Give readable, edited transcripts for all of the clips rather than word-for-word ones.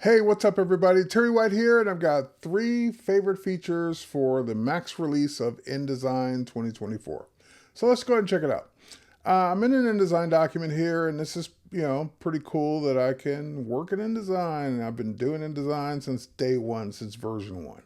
Hey, what's up, everybody? Terry White here, and I've got three favorite features for the Max release of InDesign 2024. So let's go ahead and check it out. I'm in an InDesign document here, and this is, pretty cool that I can work in InDesign. And I've been doing InDesign since day one, since version one.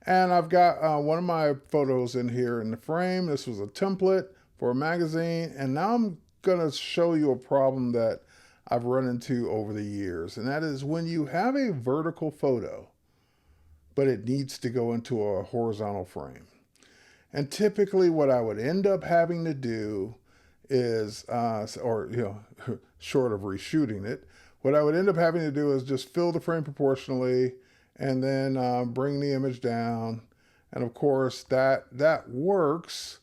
And I've got one of my photos in here in the frame. This was a template for a magazine, and now I'm going to show you a problem that I've run into over the years, and that is when you have a vertical photo, but it needs to go into a horizontal frame. And typically what I would end up having to do is, short of reshooting it, what I would end up having to do is just fill the frame proportionally and then bring the image down. And of course that works,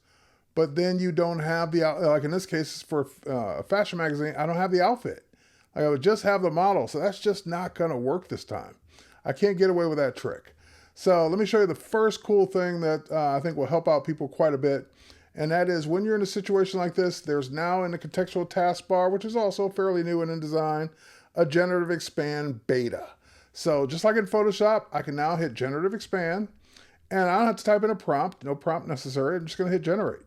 but then you don't have the, like in this case for a fashion magazine, I don't have the outfit. I would just have the model, so that's just not going to work this time. I can't get away with that trick. So let me show you the first cool thing that I think will help out people quite a bit, and that is when you're in a situation like this, there's now in the contextual taskbar, which is also fairly new in InDesign, a Generative Expand beta. So just like in Photoshop, I can now hit Generative Expand, and I don't have to type in a prompt, no prompt necessary. I'm just going to hit Generate.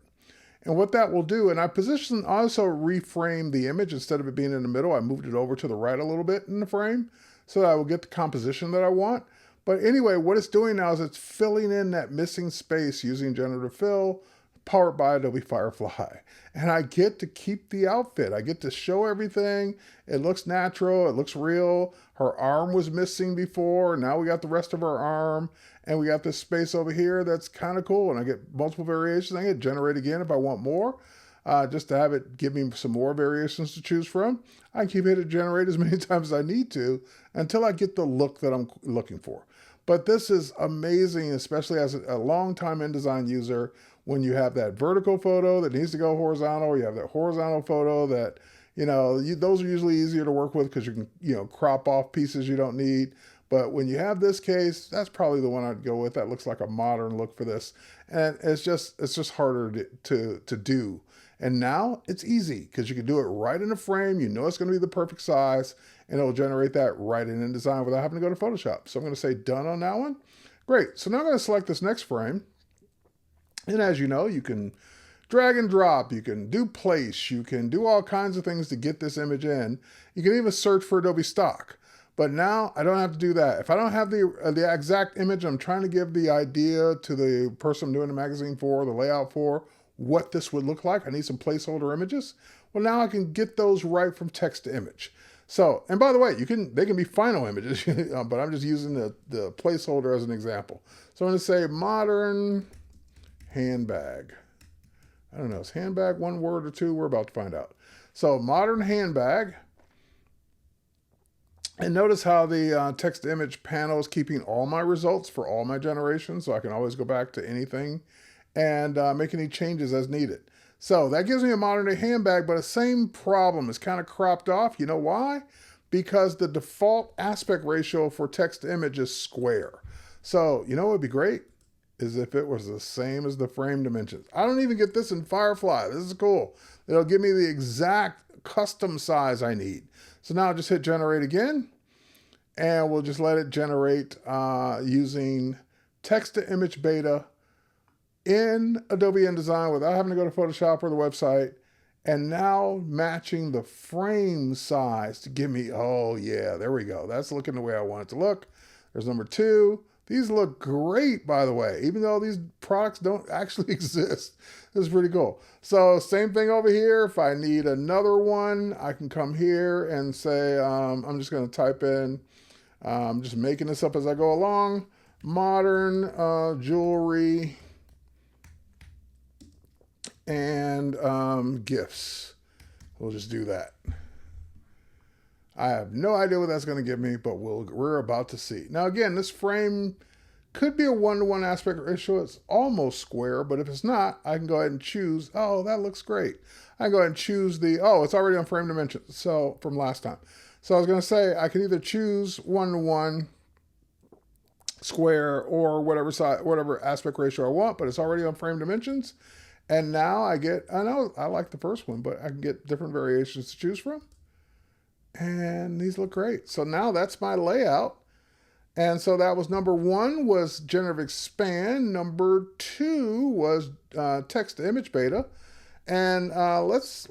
And what that will do, and I also reframe the image instead of it being in the middle. I moved it over to the right a little bit in the frame so that I will get the composition that I want. But anyway, what it's doing now is it's filling in that missing space using Generative Fill, powered by Adobe Firefly. And I get to keep the outfit. I get to show everything. It looks natural. It looks real. Her arm was missing before. Now we got the rest of her arm. And we got this space over here that's kind of cool. And I get multiple variations. I can generate again if I want more. Just to have it give me some more variations to choose from. I can keep hitting generate as many times as I need to until I get the look that I'm looking for. But this is amazing, especially as a long-time InDesign user, when you have that vertical photo that needs to go horizontal, you have that horizontal photo that, those are usually easier to work with because you can, crop off pieces you don't need. But when you have this case, that's probably the one I'd go with. That looks like a modern look for this. And it's just harder to do. And now it's easy because you can do it right in the frame. You know it's going to be the perfect size, and it'll generate that right in InDesign without having to go to Photoshop. So I'm going to say done on that one. Great. So now I'm going to select this next frame. And as you know, you can drag and drop, you can do place, you can do all kinds of things to get this image in. You can even search for Adobe stock. But now I don't have to do that. If I don't have the exact image I'm trying to give the idea to the person I'm doing the magazine for, the layout for, what this would look like, I need some placeholder images. Well, now I can get those right from text to image. So, and by the way, they can be final images, but I'm just using the placeholder as an example. So I'm going to say modern handbag. I don't know, is handbag one word or two? We're about to find out. So modern handbag. And notice how the text to image panel is keeping all my results for all my generations, so I can always go back to anything and make any changes as needed. So that gives me a modern day handbag, but the same problem is kind of cropped off. You know why? Because the default aspect ratio for text to image is square. So you know what would be great? Is if it was the same as the frame dimensions. I don't even get this in Firefly. This is cool. It'll give me the exact custom size I need. So now I'll just hit generate again, and we'll just let it generate using text to image beta in Adobe InDesign without having to go to Photoshop or the website. And now matching the frame size to give me, oh yeah, there we go. That's looking the way I want it to look. There's number 2. These look great, by the way, even though these products don't actually exist. This is pretty cool. So same thing over here. If I need another one, I can come here and say, I'm just going to type in, I'm just making this up as I go along, modern jewelry and gifts. We'll just do that. I have no idea what that's going to give me, but we're about to see. Now, again, this frame could be a 1-to-1 aspect ratio. It's almost square, but if it's not, I can go ahead and choose, oh, that looks great. I can go ahead and choose it's already on frame dimensions, so from last time. So I was going to say I can either choose 1-to-1 square or whatever aspect ratio I want, but it's already on frame dimensions. And now I know I like the first one, but I can get different variations to choose from. And these look great. So now that's my layout. And so that was number 1 was Generative Expand. Number 2 was text to image beta. And let's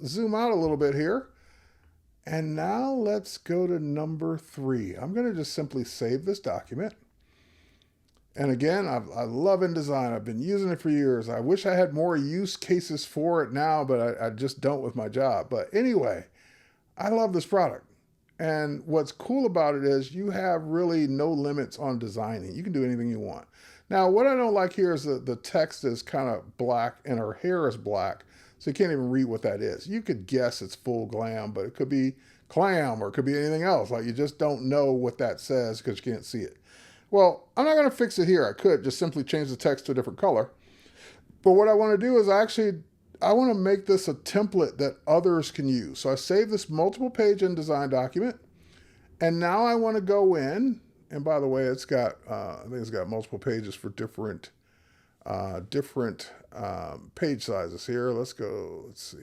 zoom out a little bit here. And now let's go to number 3. I'm going to just simply save this document. And again, I love InDesign. I've been using it for years. I wish I had more use cases for it now, but I just don't with my job. But anyway, I love this product. And what's cool about it is you have really no limits on designing. You can do anything you want. Now, what I don't like here is the text is kind of black and her hair is black, so you can't even read what that is. You could guess it's full glam, but it could be clam or it could be anything else. Like you just don't know what that says because you can't see it. Well, I'm not going to fix it here. I could just simply change the text to a different color. But what I want to do is I want to make this a template that others can use. So I save this multiple page InDesign document. And now I want to go in. And by the way, it's got, I think it's got multiple pages for different page sizes here. Let's go, let's see.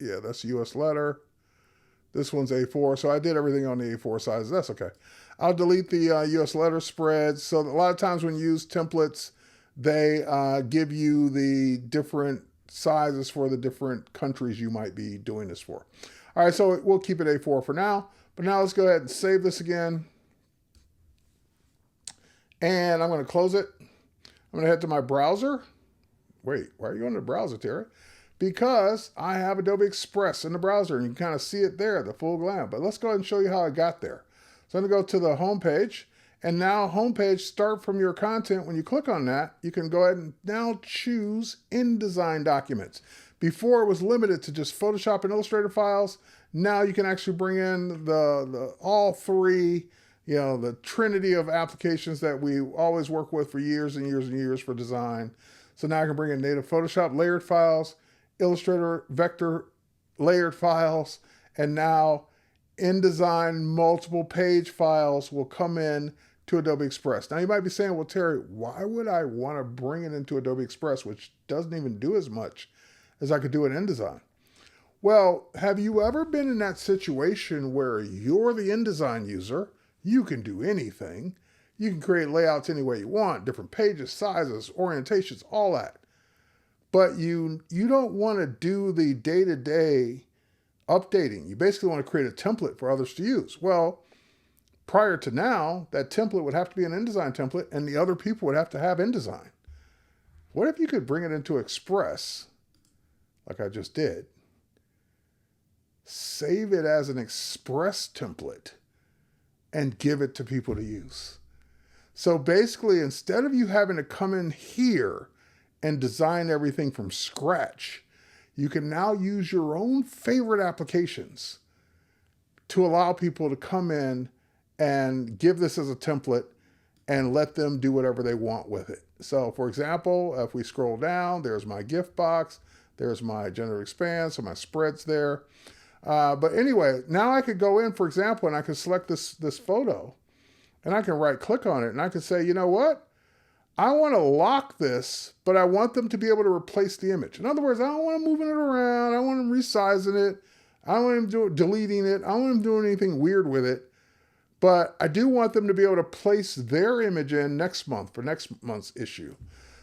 Yeah, that's US letter. This one's A4. So I did everything on the A4 sizes. That's okay. I'll delete the US letter spreads. So a lot of times when you use templates, they give you the different sizes for the different countries you might be doing this for. All right, so we'll keep it A4 for now. But now let's go ahead and save this again. And I'm going to close it. I'm going to head to my browser. Wait, why are you going to the browser, Terry? Because I have Adobe Express in the browser, and you can kind of see it there, the full glam. But let's go ahead and show you how I got there. So I'm going to go to the home page. And now home page, start from your content. When you click on that, you can go ahead and now choose InDesign documents. Before it was limited to just Photoshop and Illustrator files. Now you can actually bring in the all three, the trinity of applications that we always work with for years and years and years for design. So now I can bring in native Photoshop layered files, Illustrator vector layered files, and now InDesign multiple page files will come in to Adobe Express. Now you might be saying, well, Terry, why would I want to bring it into Adobe Express, which doesn't even do as much as I could do in InDesign? Well, have you ever been in that situation where you're the InDesign user? You can do anything. You can create layouts any way you want, different pages, sizes, orientations, all that. But you don't want to do the day-to-day updating. You basically want to create a template for others to use. Well, prior to now, that template would have to be an InDesign template, and the other people would have to have InDesign. What if you could bring it into Express, like I just did, save it as an Express template, and give it to people to use? So basically, instead of you having to come in here and design everything from scratch, you can now use your own favorite applications to allow people to come in and give this as a template and let them do whatever they want with it. So for example, if we scroll down, there's my gift box, there's my Generative Expand, so my spreads there. But anyway, now I could go in, for example, and I could select this photo, and I can right click on it, and I can say, you know what? I want to lock this, but I want them to be able to replace the image. In other words, I don't want them moving it around. I don't want them resizing it. I don't want them deleting it. I don't want them doing anything weird with it. But I do want them to be able to place their image in next month for next month's issue.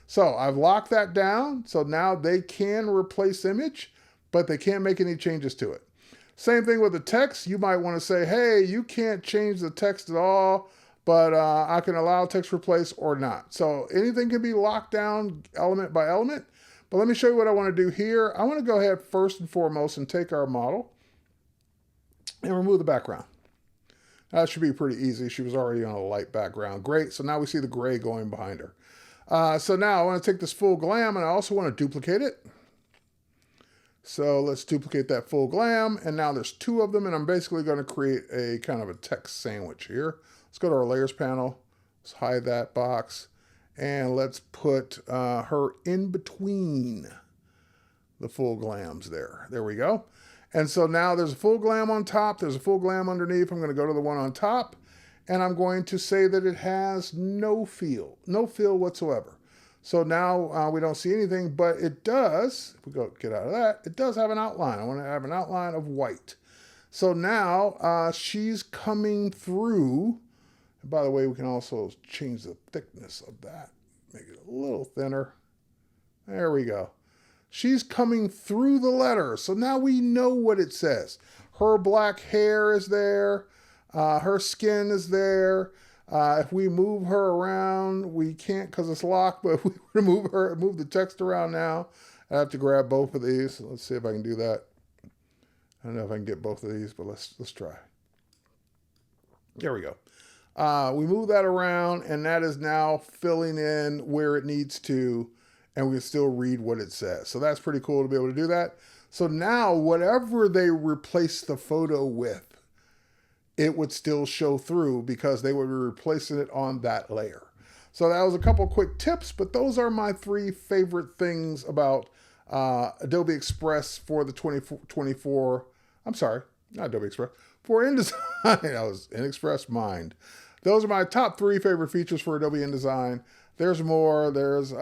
So I've locked that down. So now they can replace image, but they can't make any changes to it. Same thing with the text. You might want to say, hey, you can't change the text at all, but I can allow text replace or not. So anything can be locked down element by element. But let me show you what I want to do here. I want to go ahead first and foremost and take our model and remove the background. That should be pretty easy. She was already on a light background. Great. So now we see the gray going behind her. So now I want to take this full glam and I also want to duplicate it. So let's duplicate that full glam. And now there's two of them. And I'm basically going to create a kind of a text sandwich here. Let's go to our layers panel. Let's hide that box. And let's put her in between the full glams there. There we go. And so now there's a full glam on top. There's a full glam underneath. I'm going to go to the one on top. And I'm going to say that it has no fill whatsoever. So now we don't see anything, but it does, if we go get out of that, it does have an outline. I want to have an outline of white. So now she's coming through And by the way, we can also change the thickness of that. Make it a little thinner. There we go. She's coming through the letter. So now we know what it says. Her black hair is there. Her skin is there. If we move her around, we can't because it's locked, but if we were to move the text around now, I have to grab both of these. Let's see if I can do that. I don't know if I can get both of these, but let's try. There we go. We move that around, and that is now filling in where it needs to, and we can still read what it says. So that's pretty cool to be able to do that. So now whatever they replace the photo with, it would still show through because they would be replacing it on that layer. So that was a couple quick tips, but those are my 3 favorite things about Adobe Express for the 2024. I'm sorry, not Adobe Express. For InDesign, I was in Express mind. Those are my top 3 favorite features for Adobe InDesign. There's more. There's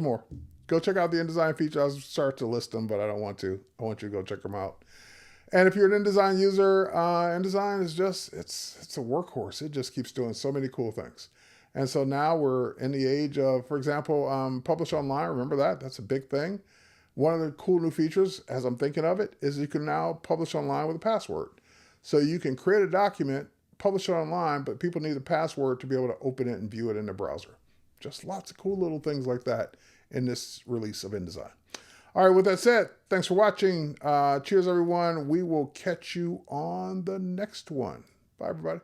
more. Go check out the InDesign features. I'll start to list them, but I don't want to. I want you to go check them out. And if you're an InDesign user, InDesign is just, it's a workhorse. It just keeps doing so many cool things. And so now we're in the age of, for example, publish online. Remember that? That's a big thing. One of the cool new features, as I'm thinking of it, is you can now publish online with a password. So you can create a document, publish it online, but people need a password to be able to open it and view it in the browser. Just lots of cool little things like that in this release of InDesign. All right, with that said, thanks for watching. Cheers, everyone. We will catch you on the next one. Bye, everybody.